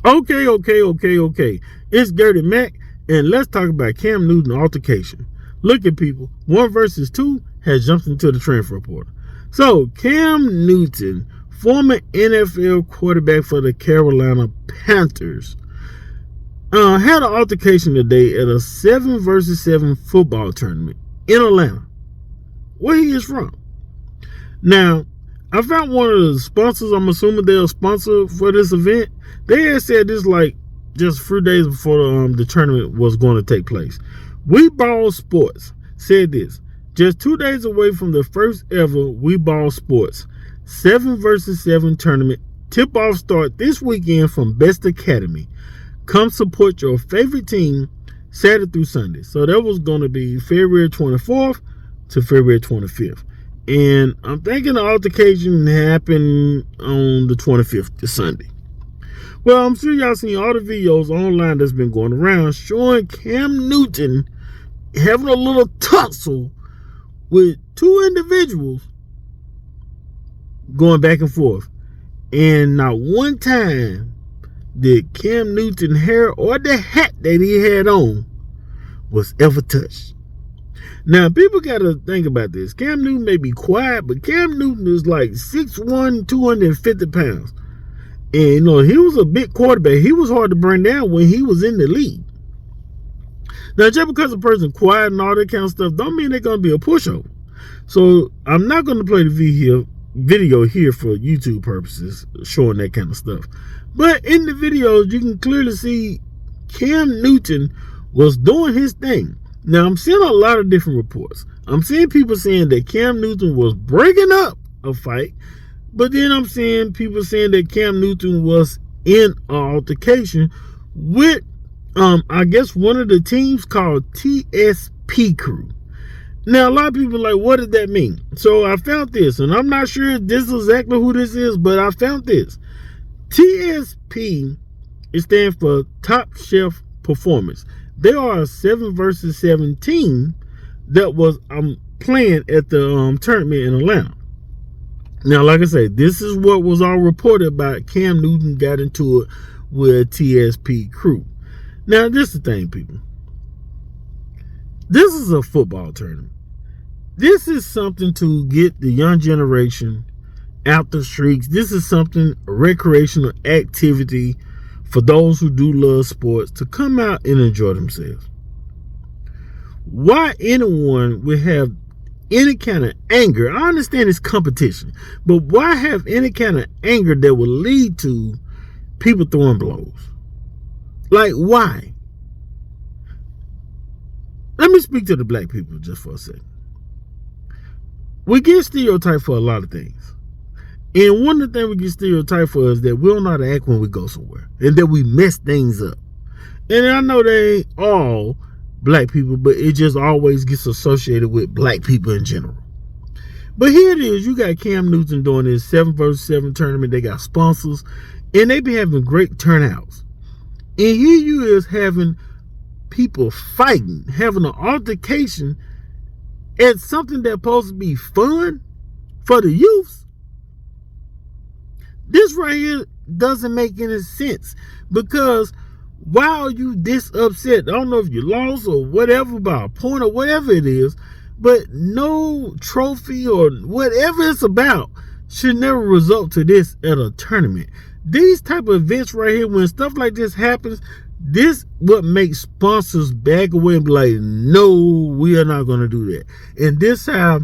Okay. It's Gertie Mack, and let's talk about Cam Newton altercation. Look at people. 1 vs. 2 has jumped into the transfer portal. So, Cam Newton, former NFL quarterback for the Carolina Panthers, had an altercation today at a 7 vs. 7 football tournament in Atlanta, where he is from. Now, I found one of the sponsors. I'm assuming they're a sponsor for this event. They had said this like just a few days before the tournament was going to take place. We Ball Sports said this: just 2 days away from the first ever We Ball Sports 7 vs. 7 tournament, tip-off start this weekend from Best Academy. Come support your favorite team Saturday through Sunday. So that was going to be February 24th to February 25th. And I'm thinking the altercation happened on the 25th, this Sunday. Well, I'm sure y'all seen all the videos online that's been going around showing Cam Newton having a little tussle with two individuals going back and forth. And not one time did Cam Newton hair or the hat that he had on was ever touched. Now, people got to think about this. Cam Newton may be quiet, but Cam Newton is like 6'1", 250 pounds. And, he was a big quarterback. He was hard to bring down when he was in the league. Now, just because a person's quiet and all that kind of stuff don't mean they're going to be a pushover. So, I'm not going to play the video here for YouTube purposes, showing that kind of stuff. But in the videos, you can clearly see Cam Newton was doing his thing. Now, I'm seeing a lot of different reports. I'm seeing people saying that Cam Newton was breaking up a fight, but then I'm seeing people saying that Cam Newton was in an altercation with, I guess, one of the teams called TSP crew. Now, a lot of people are like, what does that mean? So I found this, and I'm not sure if this is exactly who this is, but I found this. TSP, it stands for Top Chef Performance. They are a 7 vs. 7 team that was playing at the tournament in Atlanta. Now, like I say, this is what was all reported about. Cam Newton got into it with TSP crew. Now, this is the thing, people. This is a football tournament. This is something to get the young generation out the streets. This is something, a recreational activity for those who do love sports to come out and enjoy themselves. Why anyone would have any kind of anger? I understand it's competition, but why have any kind of anger that will lead to people throwing blows? Like, why? Let me speak to the black people just for a second. We get stereotyped for a lot of things. And one of the things we get stereotyped for is that we don't know how to act when we go somewhere, and that we mess things up. And I know they ain't all black people, but it just always gets associated with black people in general. But here it is. You got Cam Newton doing this 7 vs. 7 tournament. They got sponsors, and they be having great turnouts. And here you is having people fighting, having an altercation at something that's supposed to be fun for the youths. This right here doesn't make any sense, because why are you this upset? I don't know if you lost or whatever by a point or whatever it is, but no trophy or whatever it's about should never result to this at a tournament. These type of events right here, when stuff like this happens, this what makes sponsors back away and be like, no, we are not going to do that. And this how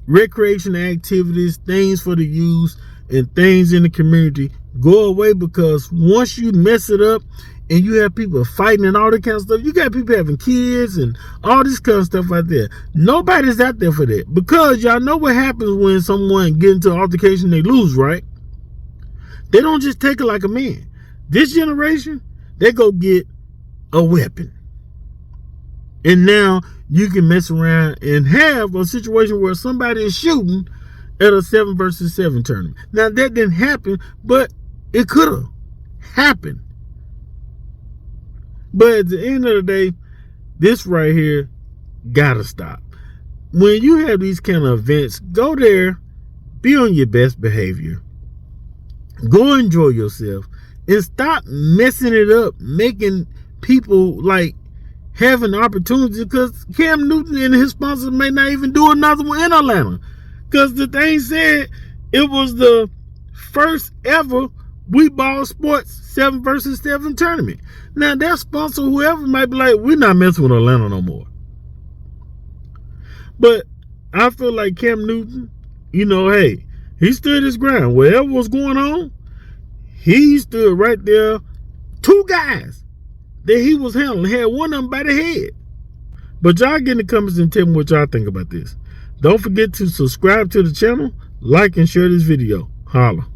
recreation activities, things for the youth, and things in the community go away, because once you mess it up and you have people fighting and all that kind of stuff, you got people having kids and all this kind of stuff out there. Nobody's out there for that, because y'all know what happens when someone gets into an altercation, they lose, right? They don't just take it like a man. This generation, they go get a weapon. And now you can mess around and have a situation where somebody is shooting at a 7 vs. 7 tournament. Now, that didn't happen, but it could have happened. But at the end of the day, this right here gotta stop. When you have these kind of events, go there, be on your best behavior, go enjoy yourself, and stop messing it up, making people like having opportunities, because Cam Newton and his sponsors may not even do another one in Atlanta. Because the thing said it was the first ever We Ball Sports 7 versus 7 tournament. Now that sponsor, whoever, might be like, we're not messing with Atlanta no more. But I feel like Cam Newton, hey, he stood his ground. Whatever was going on, he stood right there. Two guys that he was handling had one of them by the head. But y'all get in the comments and tell me what y'all think about this. Don't forget to subscribe to the channel, like and share this video. Holla.